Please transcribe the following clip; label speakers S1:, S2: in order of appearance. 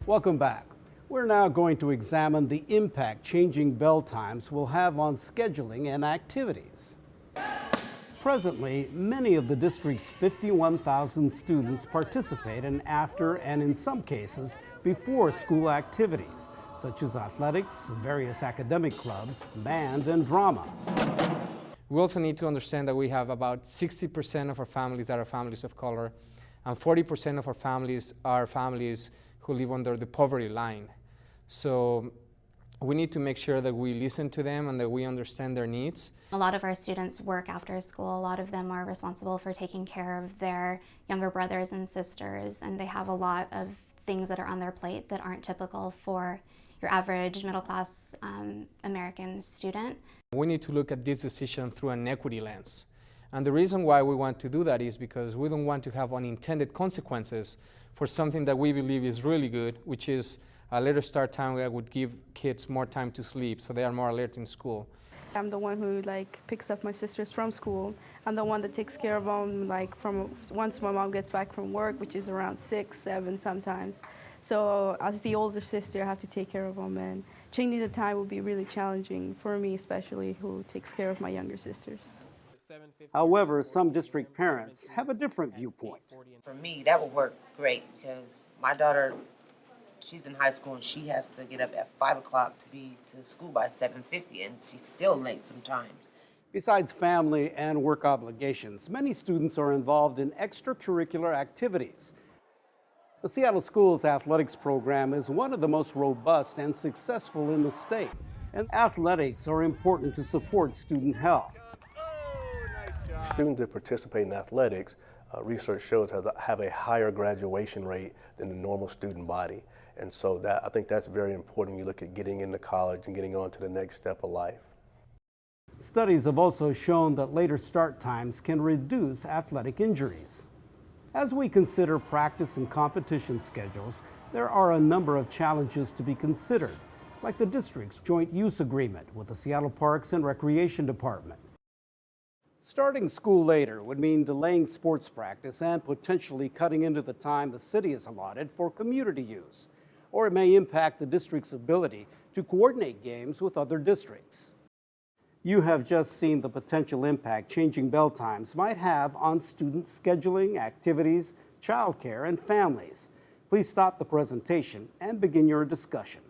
S1: Welcome back. We're now going to examine the impact changing bell times will have on scheduling and activities. Presently, many of the district's 51,000 students participate in after and in some cases before school activities, such as athletics, various academic clubs, band, and drama.
S2: We also need to understand that we have about 60% of our families that are families of color, and 40% of our families are families who live under the poverty line. So we need to make sure that we listen to them and that we understand their needs.
S3: A lot of our students work after school. A lot of them are responsible for taking care of their younger brothers and sisters, and they have a lot of things that are on their plate that aren't typical for your average middle-class American student.
S2: We need to look at this decision through an equity lens. And the reason why we want to do that is because we don't want to have unintended consequences for something that we believe is really good, which is a later start time that would give kids more time to sleep so they are more alert in school.
S4: I'm the one who picks up my sisters from school. I'm the one that takes care of them from once my mom gets back from work, which is around 6, 7 sometimes. So as the older sister, I have to take care of them, and changing the time would be really challenging for me, especially who takes care of my younger sisters.
S1: However, some district parents have a different viewpoint.
S5: For me, that would work great because my daughter, she's in high school and she has to get up at 5 o'clock to be to school by 7:50, and she's still late sometimes.
S1: Besides family and work obligations, many students are involved in extracurricular activities. The Seattle Schools Athletics program is one of the most robust and successful in the state, and athletics are important to support student health.
S6: Students that participate in athletics, research shows have a higher graduation rate than the normal student body. And so I think that's very important when you look at getting into college and getting on to the next step of life.
S1: Studies have also shown that later start times can reduce athletic injuries. As we consider practice and competition schedules, there are a number of challenges to be considered, like the district's joint use agreement with the Seattle Parks and Recreation Department. Starting school later would mean delaying sports practice and potentially cutting into the time the city has allotted for community use, or it may impact the district's ability to coordinate games with other districts. You have just seen the potential impact changing bell times might have on student scheduling, activities, childcare, and families. Please stop the presentation and begin your discussion.